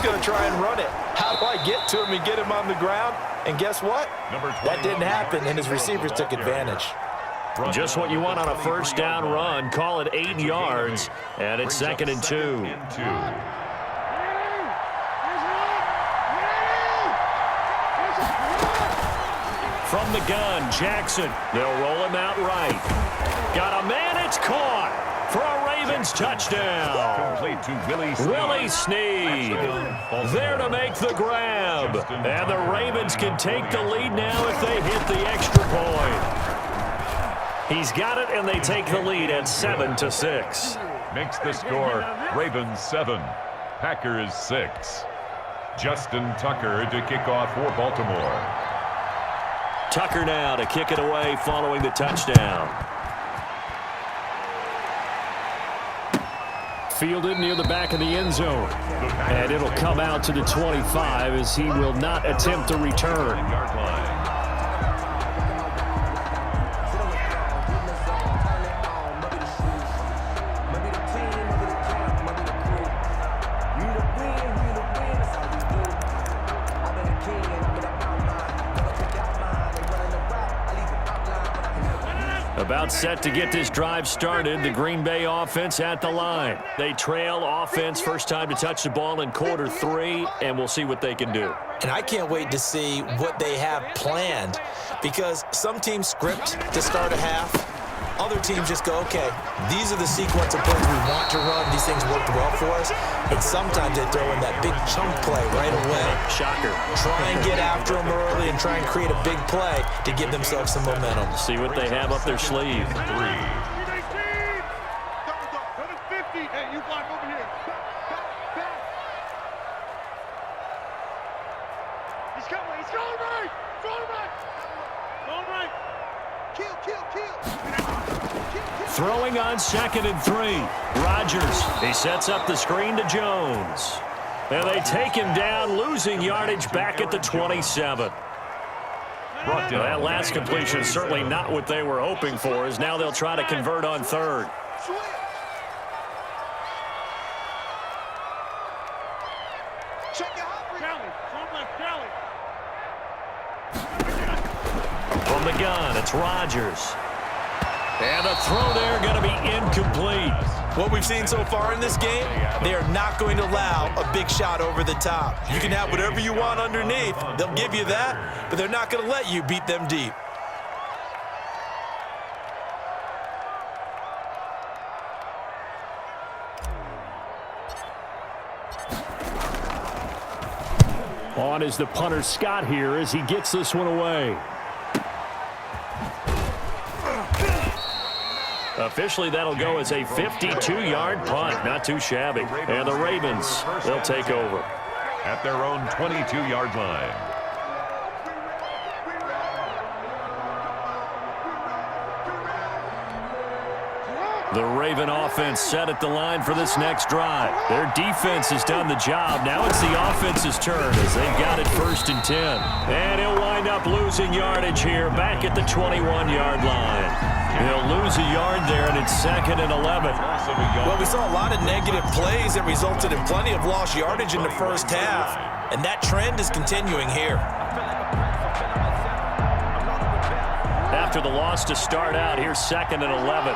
he's going to try and run it. How do I get to him and get him on the ground? And guess what? That didn't happen, and his receivers took advantage. Just what you want on a first down run. Call it 8 yards, and it's 2nd and 2. From the gun, Jackson. They'll roll him out right. Got a man, it's caught for a Ravens touchdown. Complete to Willie Snead there to make the grab. And the Ravens can take the lead now if they hit the extra point. He's got it, and they take the lead at 7-6. Makes the score Ravens 7, Packers 6. Justin Tucker to kick off for Baltimore. Tucker now to kick it away following the touchdown. Fielded near the back of the end zone. And it'll come out to the 25 as he will not attempt to return. About set to get this drive started. The Green Bay offense at the line. They trail offense first time to touch the ball in quarter 3, and we'll see what they can do. And I can't wait to see what they have planned, because some teams script to start a half. Other teams just go, okay, these are the sequence of plays we want to run. These things worked well for us. And sometimes they throw in that big chunk play right away. Shocker. Try and get after them early and try and create a big play to give themselves some momentum. See what they have up their sleeve. 3. Throwing on 2nd and 3. Rodgers, he sets up the screen to Jones. And they take him down, losing yardage back at the 27. That last completion is certainly not what they were hoping for, as now they'll try to convert on 3rd. From the gun, it's Rodgers. And the throw there going to be incomplete. What we've seen so far in this game, they are not going to allow a big shot over the top. You can have whatever you want underneath. They'll give you that, but they're not going to let you beat them deep. On is the punter Scott here as he gets this one away. Officially, that'll go as a 52-yard punt. Not too shabby. And the Ravens, they'll take over. At their own 22-yard line. The Raven offense set at the line for this next drive. Their defense has done the job. Now it's the offense's turn as they've got it 1st and 10. And he'll wind up losing yardage here back at the 21-yard line. He'll lose a yard there, and it's 2nd and 11. Well, we saw a lot of negative plays that resulted in plenty of lost yardage in the first half, and that trend is continuing here. After the loss to start out, here's 2nd and 11.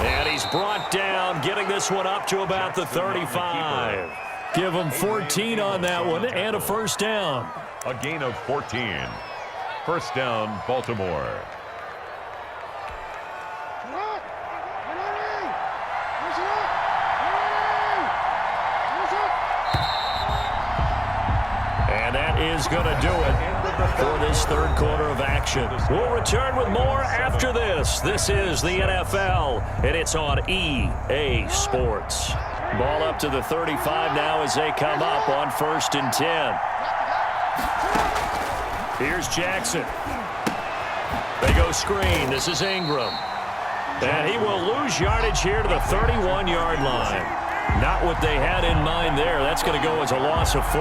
And he's brought down, getting this one up to about the 35. Give him 14 on that one and a first down. A gain of 14. First down, Baltimore. And that is going to do it for this 3rd quarter of action. We'll return with more after this. This is the NFL, and it's on EA Sports. Ball up to the 35 now as they come up on 1st and 10. Here's Jackson. They go screen. This is Ingram. And he will lose yardage here to the 31-yard line. Not what they had in mind there. That's going to go as a loss of 4.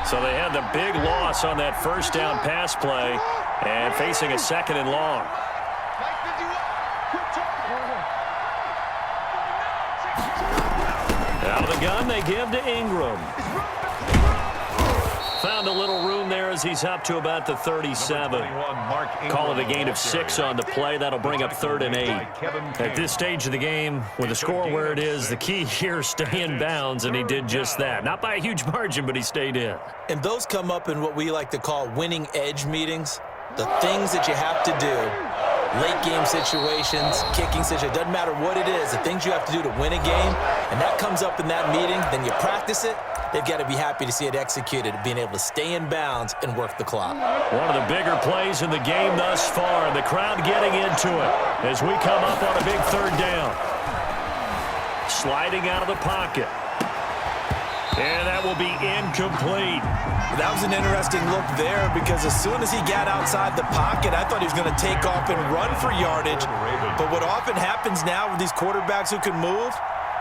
So they had the big loss on that first down pass play and facing a 2nd and long. Out of the gun, they give to Ingram. Found a little room there as he's up to about the 37. Call it a gain of 6 on the play. That'll bring up 3rd and 8. At this stage of the game, with the score where it is, the key here is stay in bounds, and he did just that. Not by a huge margin, but he stayed in. And those come up in what we like to call winning edge meetings. The things that you have to do, late game situations, kicking situations, doesn't matter what it is, the things you have to do to win a game, and that comes up in that meeting, then you practice it. They've got to be happy to see it executed, being able to stay in bounds and work the clock. One of the bigger plays in the game thus far. The crowd getting into it as we come up on a big 3rd down. Sliding out of the pocket. And that will be incomplete. That was an interesting look there because as soon as he got outside the pocket, I thought he was going to take off and run for yardage. But what often happens now with these quarterbacks who can move,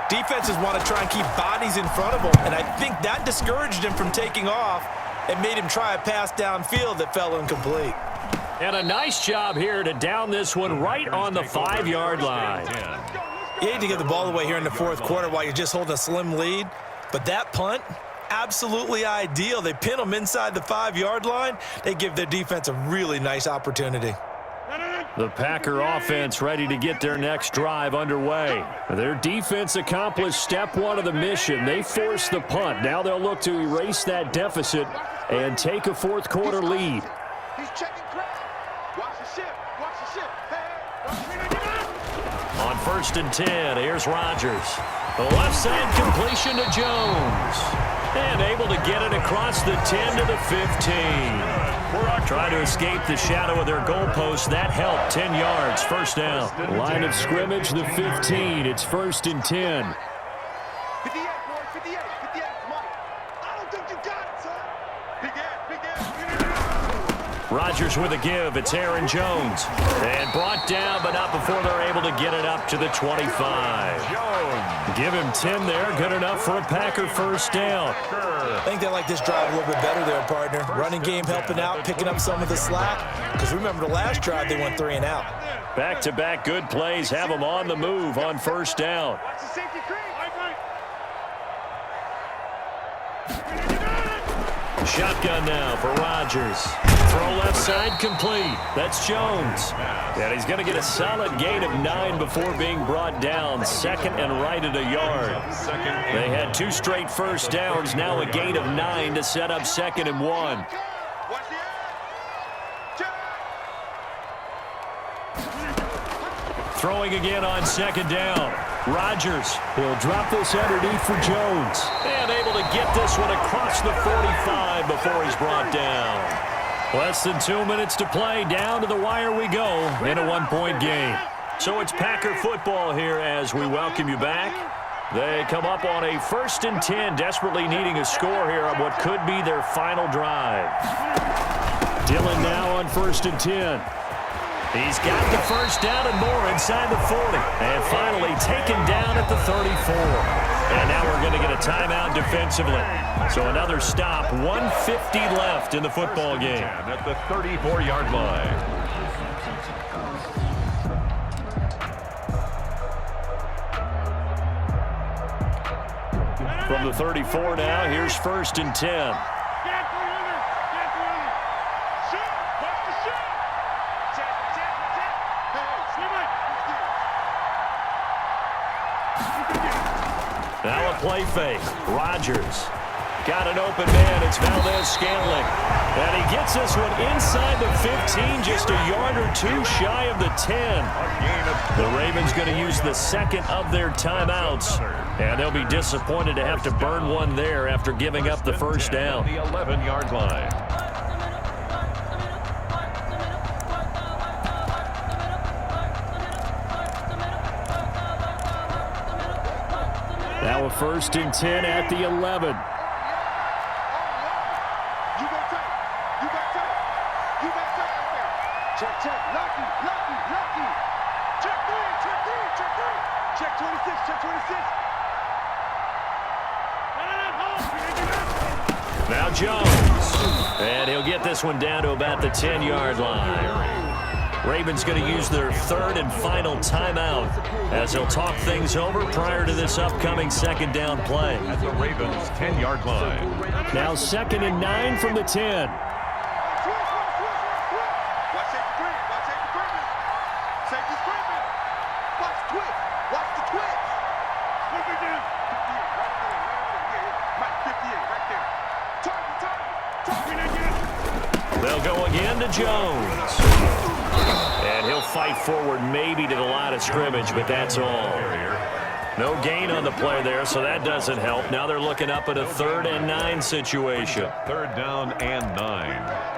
defenses want to try and keep bodies in front of them, and I think that discouraged him from taking off and made him try a pass downfield that fell incomplete. And a nice job here to down this one right on the 5-yard line. You hate to get the ball away here in the 4th quarter while you're just holding a slim lead, but that punt, absolutely ideal. They pin them inside the 5-yard line. They give their defense a really nice opportunity. The Packer offense ready to get their next drive underway. Their defense accomplished step 1 of the mission. They forced the punt. Now they'll look to erase that deficit and take a 4th quarter lead. He's checking crowd. Watch the ship. Watch the ship. Hey. On 1st and 10, here's Rodgers. The left side completion to Jones. And able to get it across the 10 to the 15. Trying to escape the shadow of their goalpost. That helped. 10 yards, 1st down. Line of scrimmage, the 15. It's 1st and 10. 58, boy. 58. 58. Come on. I don't think you got it, son. Big ass. Rodgers with a give. It's Aaron Jones. And brought down, but not before they're able to get it up to the 25. Give him 10 there. Good enough for a Packer 1st down. I think they like this drive a little bit better there, partner. Running game helping out, picking up some of the slack. Because remember the last drive, they went 3 and out. Back-to-back good plays have them on the move on 1st down. Watch the safety creep. Shotgun now for Rodgers. Throw left side complete. That's Jones. And he's going to get a solid gain of 9 before being brought down. 2nd and right at a yard. They had 2 straight 1st downs. Now a gain of 9 to set up 2nd and 1. Throwing again on 2nd down. Rodgers will drop this underneath for Jones. And able to get this one across the 45 before he's brought down. Less than 2 minutes to play. Down to the wire we go in a 1-point game. So it's Packer football here as we welcome you back. They come up on a 1st and 10, desperately needing a score here on what could be their final drive. Dylan now on 1st and 10. He's got the 1st down and more inside the 40. And finally taken down at the 34. And now we're going to get a timeout defensively. So another stop, 1:50 left in the football game. At the 34-yard line. From the 34 now, here's 1st and 10. Now a play fake. Rodgers got an open man. It's Valdez-Scantling. And he gets this one inside the 15, just a yard or 2 shy of the 10. The Ravens going to use the 2nd of their timeouts. And they'll be disappointed to have to burn one there after giving up the 1st down. The 11-yard line. Now a 1st and 10 at the 11. You got tight. You got tight. You got tight out there. Check, check. Lucky, lucky, lucky. Check 3, check 3, check 3. Check 26, check 26. Now Jones. And he'll get this one down to about the 10-yard line. Ravens going to use their third and final timeout as they'll talk things over prior to this upcoming second down play. At the Ravens' 10-yard line. Now 2nd and 9 from the 10. They'll go again to Jones. And he'll fight forward maybe to the line of scrimmage, but that's all. No gain on the play there, so that doesn't help. Now they're looking up at a 3rd and 9 situation. 3rd down and 9.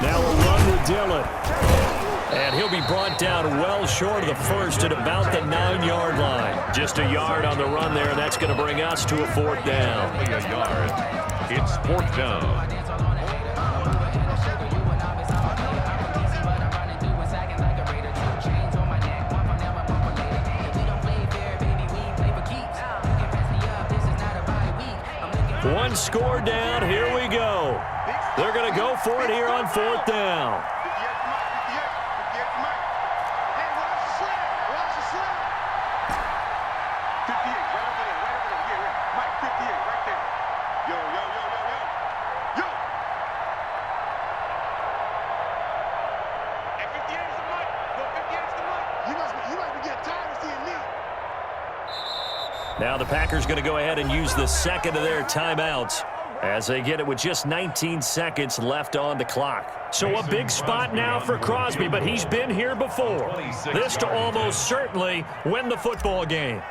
Now a run with Dillon. And he'll be brought down well short of the first at about the 9-yard line. Just a yard on the run there, and that's going to bring us to a 4th down. Only a yard. It's 4th down. One score down. Here we go. They're going to go for it here on 4th down. Now the Packers going to go ahead and use the second of their timeouts as they get it with just 19 seconds left on the clock. So a big spot now for Crosby, but he's been here before. This to almost certainly win the football game.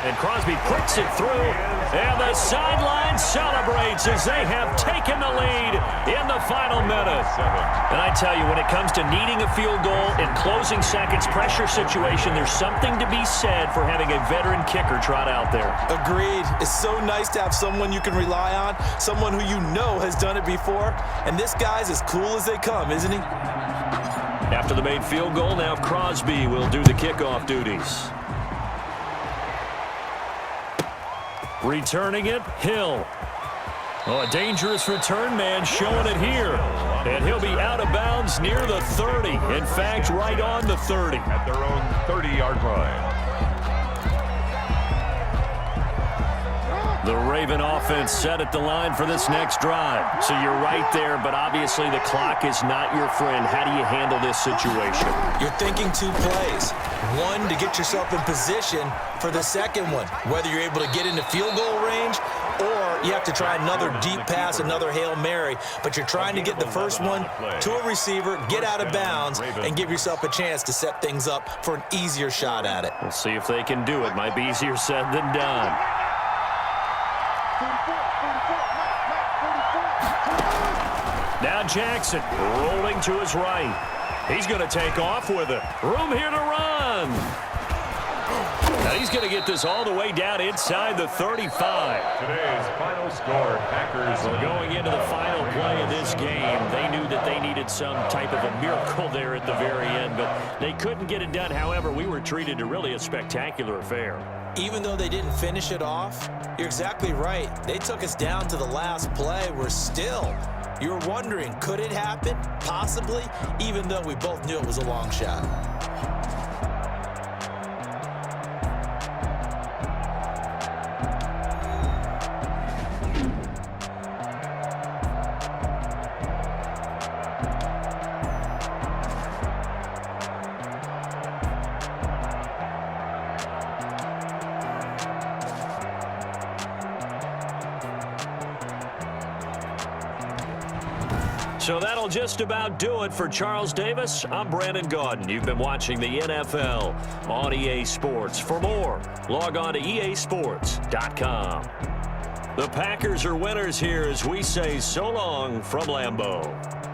And Crosby pricks it through, and the sideline celebrates as they have taken the lead in the final minute. And I tell you, when it comes to needing a field goal in closing seconds, pressure situation, there's something to be said for having a veteran kicker trot out there. Agreed. It's so nice to have someone you can rely on, someone who you know has done it before. And this guy's as cool as they come, isn't he? After the made field goal, now Crosby will do the kickoff duties. Returning it, Hill. Oh, a dangerous return man showing it here. And he'll be out of bounds near the 30. In fact, right on the 30. At their own 30-yard line. The Raven offense set at the line for this next drive. So you're right there, but obviously the clock is not your friend. How do you handle this situation? You're thinking 2 plays. One, to get yourself in position for the second one, whether you're able to get into field goal range or you have to try another deep pass, another Hail Mary, but you're trying to get the first one to a receiver, get out of bounds, and give yourself a chance to set things up for an easier shot at it. We'll see if they can do it. Might be easier said than done. Now Jackson rolling to his right. He's going to take off with it. Room here to run. Now he's going to get this all the way down inside the 35. Today's final score, Packers. Well, going into the final play of this game, they knew that they needed some type of a miracle there at the very end, but they couldn't get it done. However, we were treated to really a spectacular affair. Even though they didn't finish it off, you're exactly right. They took us down to the last play. We're still... You're wondering, could it happen? Possibly, even though we both knew it was a long shot. So that'll just about do it for Charles Davis. I'm Brandon Gaudin. You've been watching the NFL on EA Sports. For more, log on to easports.com. The Packers are winners here as we say so long from Lambeau.